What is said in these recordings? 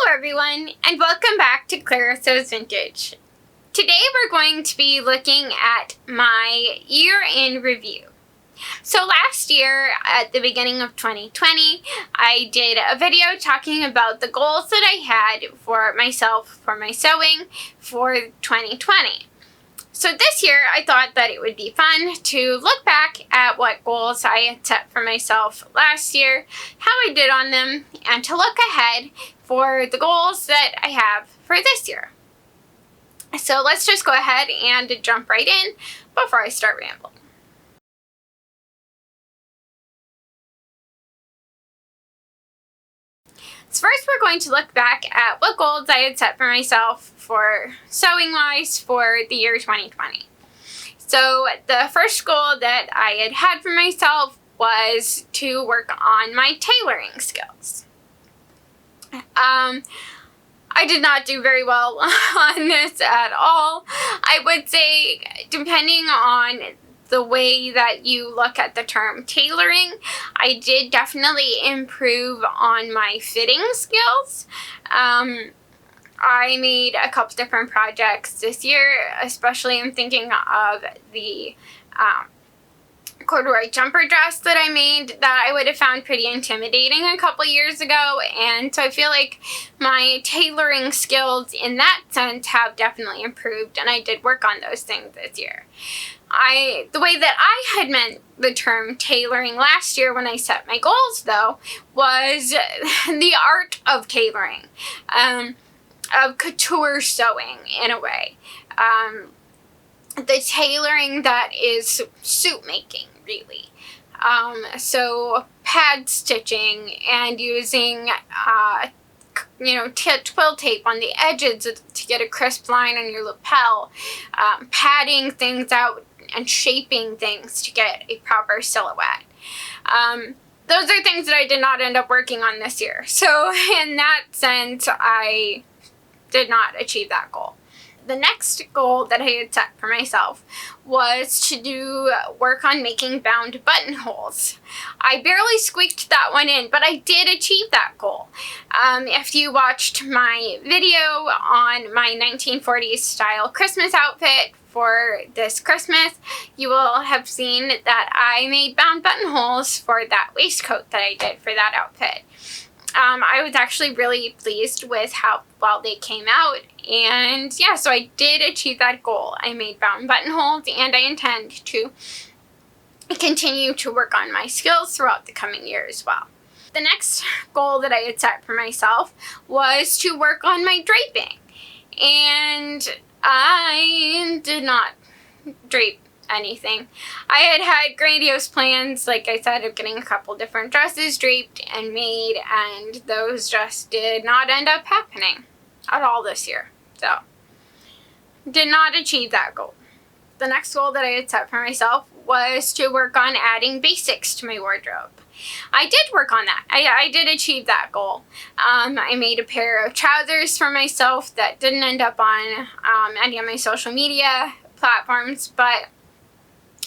Hello everyone, and welcome back to Clara Sews Vintage. Today we're going to be looking at my year in review. So last year, at the beginning of 2020, I did a video talking about the goals that I had for myself for my sewing for 2020. So this year, I thought that it would be fun to look back at what goals I had set for myself last year, how I did on them, and to look ahead for the goals that I have for this year. So let's just go ahead and jump right in before I start rambling. So first we're going to look back at what goals I had set for myself for sewing-wise for the year 2020. So the first goal that I had for myself was to work on my tailoring skills. I did not do very well on this at all. I would say, depending on the way that you look at the term tailoring, I did definitely improve on my fitting skills. I made a couple different projects this year, especially I'm thinking of the corduroy jumper dress that I made that I would have found pretty intimidating a couple years ago, and so I feel like my tailoring skills in that sense have definitely improved, and I did work on those things this year. The way that I had meant the term tailoring last year when I set my goals, though, was the art of tailoring, of couture sewing in a way. The tailoring that is suit making, really. So pad stitching and using, twill tape on the edges to get a crisp line on your lapel, padding things out and shaping things to get a proper silhouette. Those are things that I did not end up working on this year. So in that sense, I did not achieve that goal. The next goal that I had set for myself was to do work on making bound buttonholes. I barely squeaked that one in, but I did achieve that goal. If you watched my video on my 1940s style Christmas outfit for this Christmas, you will have seen that I made bound buttonholes for that waistcoat that I did for that outfit. I was actually really pleased with how well they came out, and yeah, so I did achieve that goal. I made bound buttonholes, and I intend to continue to work on my skills throughout the coming year as well. The next goal that I had set for myself was to work on my draping, and I did not drape anything. I had grandiose plans, like I said, of getting a couple different dresses draped and made, and those just did not end up happening at all this year. So, did not achieve that goal. The next goal that I had set for myself was to work on adding basics to my wardrobe. I did work on that. I did achieve that goal. I made a pair of trousers for myself that didn't end up on any of my social media platforms, but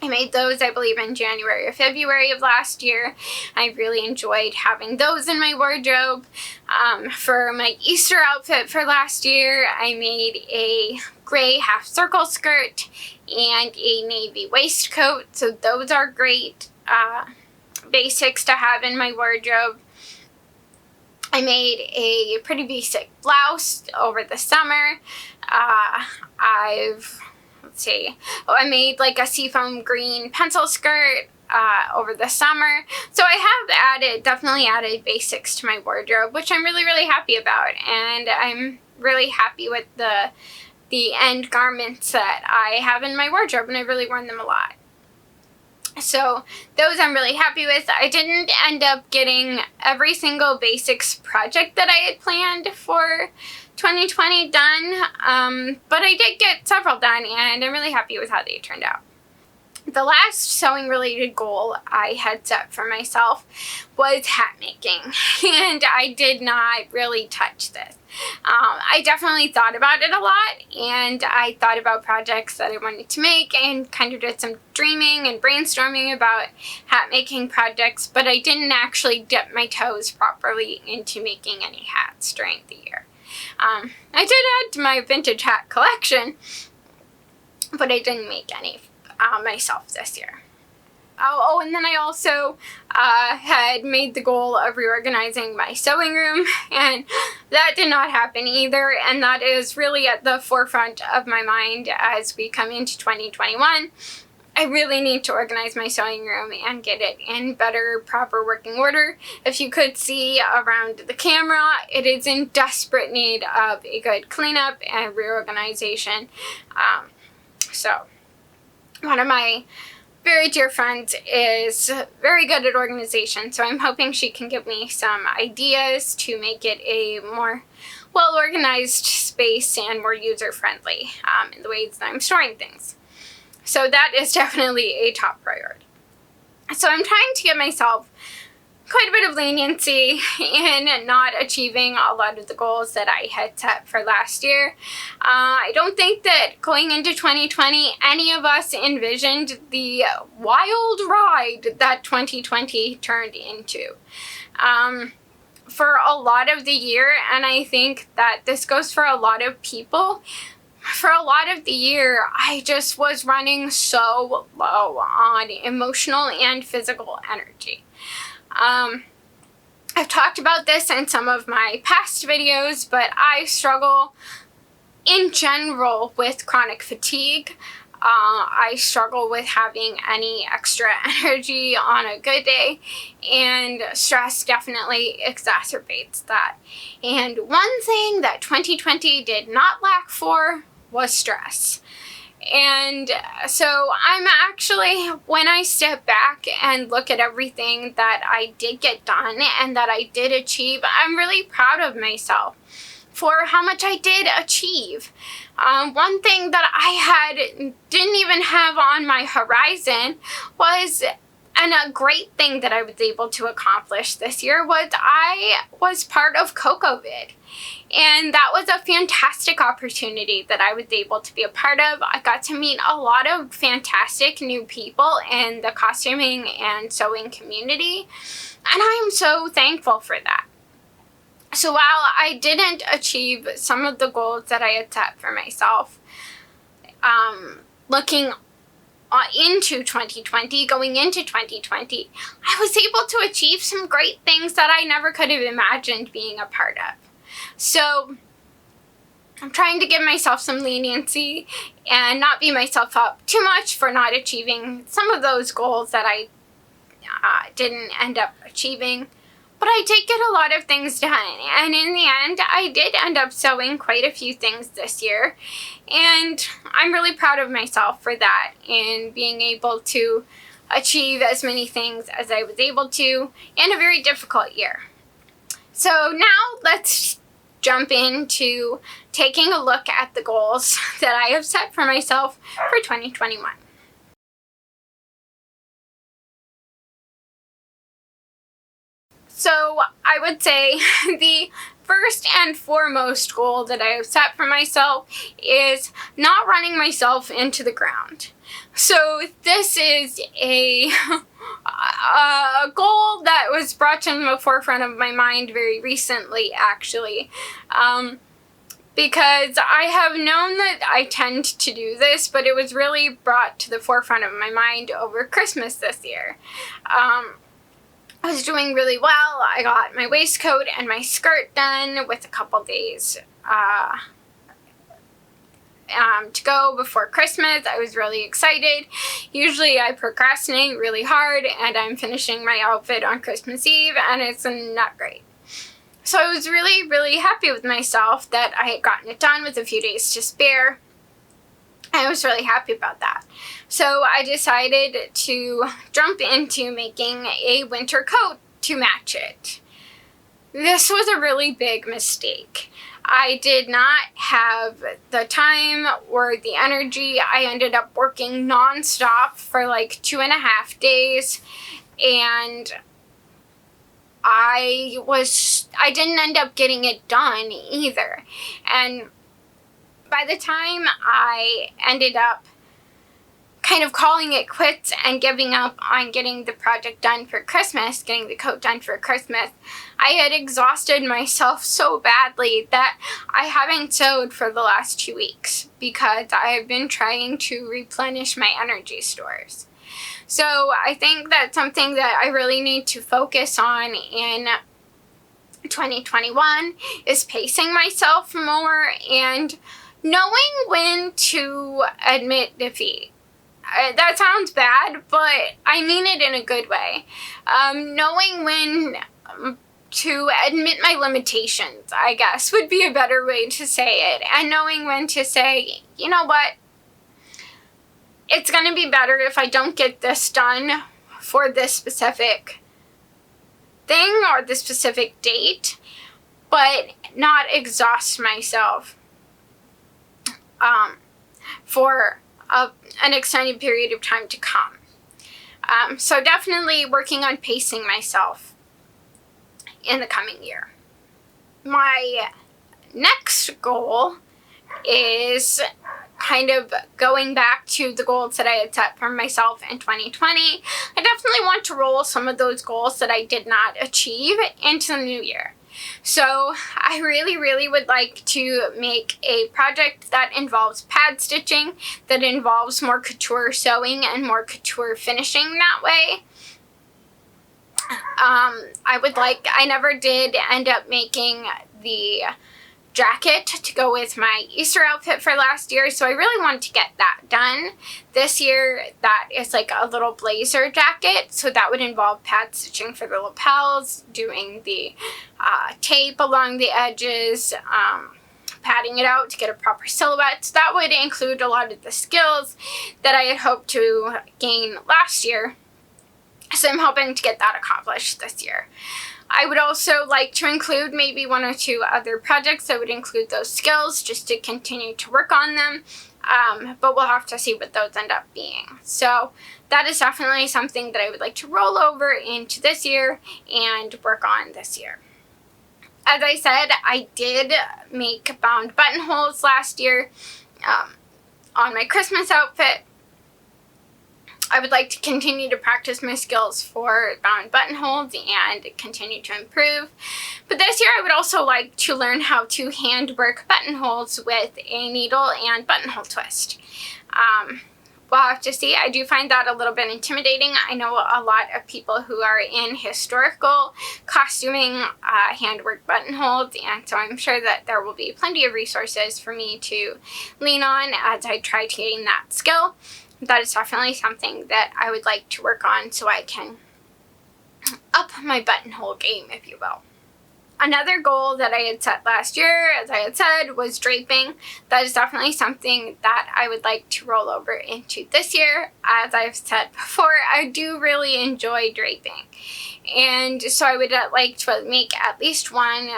I made those, I believe, in January or February of last year. I really enjoyed having those in my wardrobe. For my Easter outfit for last year, I made a gray half circle skirt and a navy waistcoat. So those are great basics to have in my wardrobe. I made a pretty basic blouse over the summer. I made like a seafoam green pencil skirt over the summer. So I have definitely added basics to my wardrobe, which I'm really, really happy about. And I'm really happy with the end garments that I have in my wardrobe, and I've really worn them a lot. So those I'm really happy with. I didn't end up getting every single basics project that I had planned for 2020 done, but I did get several done, and I'm really happy with how they turned out. The last sewing related goal I had set for myself was hat making, and I did not really touch this. I definitely thought about it a lot, and I thought about projects that I wanted to make and kind of did some dreaming and brainstorming about hat making projects, but I didn't actually dip my toes properly into making any hats during the year. I did add to my vintage hat collection, but I didn't make any myself this year. Oh, and then I also had made the goal of reorganizing my sewing room, and that did not happen either, and that is really at the forefront of my mind as we come into 2021. I really need to organize my sewing room and get it in better, proper working order. If you could see around the camera, it is in desperate need of a good cleanup and reorganization. So, one of my very dear friends is very good at organization, so I'm hoping she can give me some ideas to make it a more well-organized space and more user-friendly in the ways that I'm storing things. So that is definitely a top priority. So I'm trying to give myself quite a bit of leniency in not achieving a lot of the goals that I had set for last year. I don't think that going into 2020, any of us envisioned the wild ride that 2020 turned into. For a lot of the year, and I think that this goes for a lot of people, for a lot of the year, I just was running so low on emotional and physical energy. I've talked about this in some of my past videos, but I struggle in general with chronic fatigue. I struggle with having any extra energy on a good day, and stress definitely exacerbates that. And one thing that 2020 did not lack for was stress. And so I'm actually, when I step back and look at everything that I did get done and that I did achieve, I'm really proud of myself for how much I did achieve. One thing that didn't even have on my horizon was, and a great thing that I was able to accomplish this year was I was part of CocoVid. And that was a fantastic opportunity that I was able to be a part of. I got to meet a lot of fantastic new people in the costuming and sewing community, and I am so thankful for that. So while I didn't achieve some of the goals that I had set for myself, looking into 2020, going into 2020, I was able to achieve some great things that I never could have imagined being a part of. So I'm trying to give myself some leniency and not beat myself up too much for not achieving some of those goals that I didn't end up achieving. But I did get a lot of things done, and in the end, I did end up sewing quite a few things this year, and I'm really proud of myself for that and being able to achieve as many things as I was able to in a very difficult year. So now let's jump into taking a look at the goals that I have set for myself for 2021. So I would say the first and foremost goal that I have set for myself is not running myself into the ground. So this is a goal that was brought to the forefront of my mind very recently, actually. Because I have known that I tend to do this, but it was really brought to the forefront of my mind over Christmas this year. I was doing really well. I got my waistcoat and my skirt done with a couple days to go before Christmas. I was really excited. Usually I procrastinate really hard and I'm finishing my outfit on Christmas Eve and it's not great. So I was really, really happy with myself that I had gotten it done with a few days to spare. I was really happy about that. So I decided to jump into making a winter coat to match it. This was a really big mistake. I did not have the time or the energy. I ended up working non-stop for like 2.5 days, and I didn't end up getting it done either. And by the time I ended up kind of calling it quits and giving up on getting the project done for Christmas, getting the coat done for Christmas, I had exhausted myself so badly that I haven't sewed for the last 2 weeks because I have been trying to replenish my energy stores. So I think that's something that I really need to focus on in 2021 is pacing myself more and knowing when to admit defeat. That sounds bad, but I mean it in a good way. Knowing when to admit my limitations, I guess, would be a better way to say it. And knowing when to say, you know what, it's going to be better if I don't get this done for this specific thing or this specific date, but not exhaust myself for an extended period of time to come. So definitely working on pacing myself in the coming year. My next goal is kind of going back to the goals that I had set for myself in 2020. I definitely want to roll some of those goals that I did not achieve into the new year. So I really would like to make a project that involves pad stitching, that involves more couture sewing and more couture finishing that way. I never did end up making the jacket to go with my Easter outfit for last year, so I really wanted to get that done. This year, that is like a little blazer jacket, so that would involve pad stitching for the lapels, doing the tape along the edges, padding it out to get a proper silhouette. So that would include a lot of the skills that I had hoped to gain last year. So I'm hoping to get that accomplished this year. I would also like to include maybe 1 or 2 other projects that would include those skills just to continue to work on them. But we'll have to see what those end up being. So that is definitely something that I would like to roll over into this year and work on this year. As I said, I did make bound buttonholes last year on my Christmas outfit. I would like to continue to practice my skills for bound buttonholes and continue to improve. But this year I would also like to learn how to hand work buttonholes with a needle and buttonhole twist. We'll have to see. I do find that a little bit intimidating. I know a lot of people who are in historical costuming handwork buttonholes, and so I'm sure that there will be plenty of resources for me to lean on as I try to gain that skill. That is definitely something that I would like to work on so I can up my buttonhole game, if you will. Another goal that I had set last year, as I had said, was draping. That is definitely something that I would like to roll over into this year. As I've said before, I do really enjoy draping. And so I would like to make at least one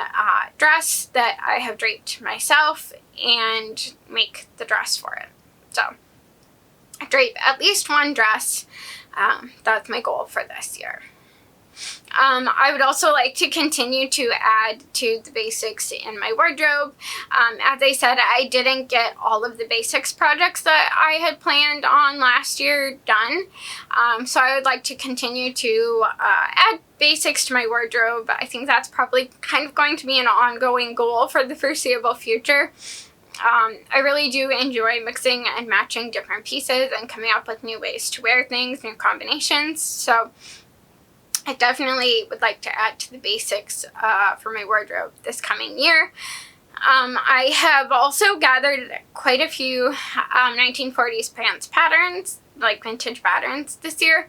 dress that I have draped myself and make the dress for it. So drape at least one dress. That's my goal for this year. I would also like to continue to add to the basics in my wardrobe. As I said, I didn't get all of the basics projects that I had planned on last year done. So I would like to continue to add basics to my wardrobe. I think that's probably kind of going to be an ongoing goal for the foreseeable future. I really do enjoy mixing and matching different pieces and coming up with new ways to wear things, new combinations. So I definitely would like to add to the basics for my wardrobe this coming year. I have also gathered quite a few 1940s pants patterns, like vintage patterns this year.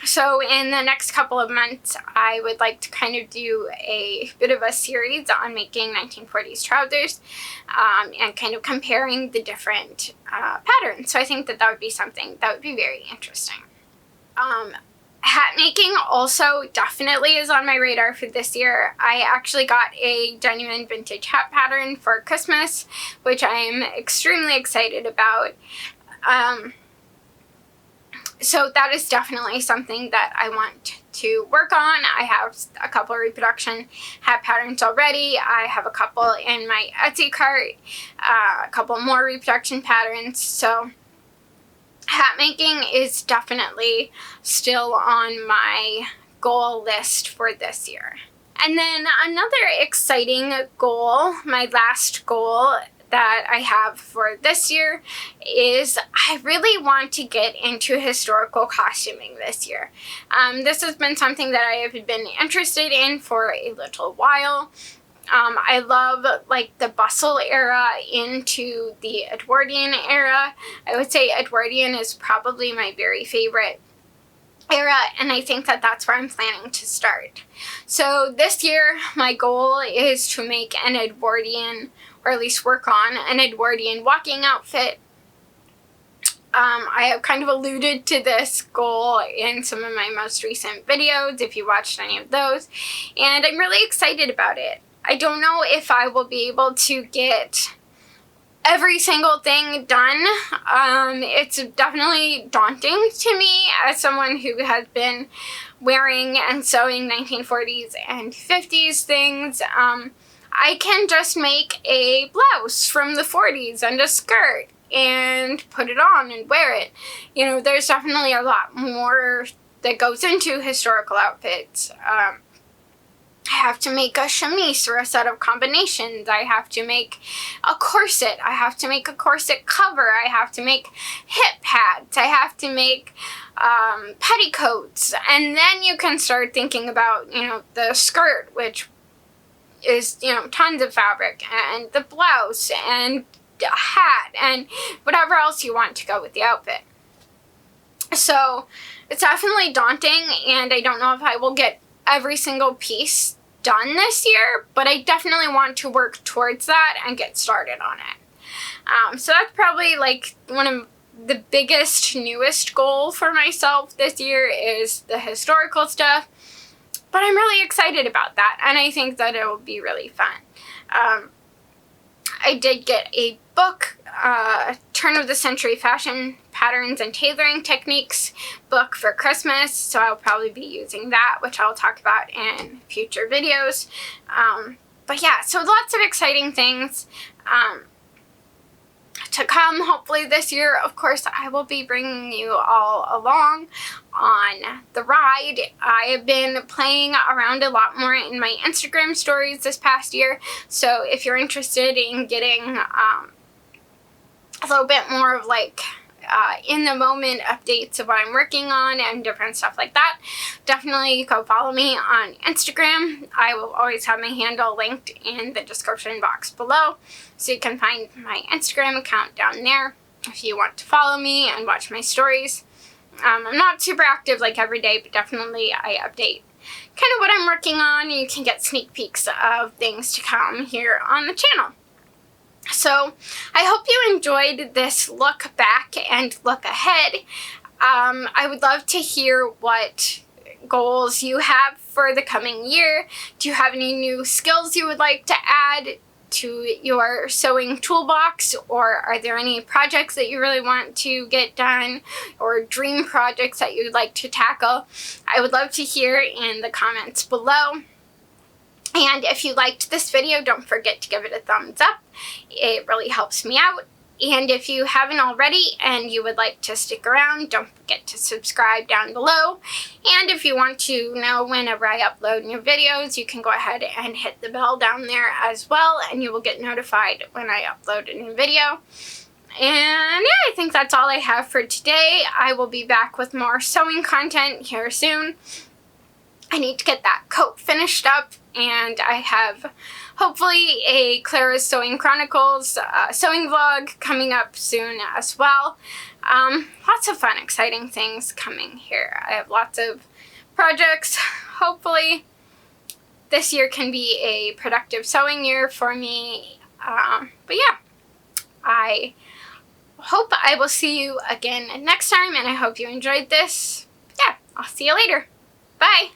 So in the next couple of months, I would like to kind of do a bit of a series on making 1940s trousers and kind of comparing the different patterns. So I think that that would be something that would be very interesting. Hat making also definitely is on my radar for this year. I actually got a genuine vintage hat pattern for Christmas, which I am extremely excited about. So that is definitely something that I want to work on. I have a couple of reproduction hat patterns already. I have a couple in my Etsy cart, a couple more reproduction patterns. So hat making is definitely still on my goal list for this year. And then another exciting goal, my last goal that I have for this year, is I really want to get into historical costuming this year. This has been something that I have been interested in for a little while. I love like the Bustle era into the Edwardian era. I would say Edwardian is probably my very favorite era, and I think that that's where I'm planning to start. So this year my goal is to make an Edwardian, or at least work on an Edwardian walking outfit. I have kind of alluded to this goal in some of my most recent videos, if you watched any of those, and I'm really excited about it. I don't know if I will be able to get every single thing done. It's definitely daunting to me as someone who has been wearing and sewing 1940s and 50s things. I can just make a blouse from the 40s and a skirt and put it on and wear it. You know, there's definitely a lot more that goes into historical outfits. I have to make a chemise or a set of combinations. I have to make a corset. I have to make a corset cover. I have to make hip pads. I have to make petticoats. And then you can start thinking about, you know, the skirt, which is, you know, tons of fabric, and the blouse, and a hat, and whatever else you want to go with the outfit. So it's definitely daunting, and I don't know if I will get every single piece done this year, but I definitely want to work towards that and get started on it. So that's probably like one of the biggest, newest goal for myself this year is the historical stuff, but I'm really excited about that, and I think that it will be really fun. I did get a book, Turn of the Century Fashion Patterns and Tailoring Techniques book for Christmas, so I'll probably be using that, which I'll talk about in future videos. But yeah, so lots of exciting things to come hopefully this year. Of course, I will be bringing you all along on the ride. I have been playing around a lot more in my Instagram stories this past year, so if you're interested in getting a little bit more of like in the moment updates of what I'm working on and different stuff like that, definitely go follow me on Instagram. I will always have my handle linked in the description box below, so you can find my Instagram account down there if you want to follow me and watch my stories. I'm not super active like every day, but definitely I update kind of what I'm working on, and you can get sneak peeks of things to come here on the channel. So I hope you enjoyed this look back and look ahead. I would love to hear what goals you have for the coming year. Do you have any new skills you would like to add to your sewing toolbox, or are there any projects that you really want to get done, or dream projects that you'd like to tackle? I would love to hear in the comments below. And if you liked this video, don't forget to give it a thumbs up. It really helps me out. And if you haven't already and you would like to stick around, don't forget to subscribe down below. And if you want to know whenever I upload new videos, you can go ahead and hit the bell down there as well, and you will get notified when I upload a new video. And yeah, I think that's all I have for today. I will be back with more sewing content here soon. I need to get that coat finished up, and I have hopefully a Clara's Sewing Chronicles sewing vlog coming up soon as well. Lots of fun, exciting things coming here. I have lots of projects. Hopefully this year can be a productive sewing year for me. But yeah, I hope I will see you again next time, and I hope you enjoyed this. Yeah, I'll see you later. Bye!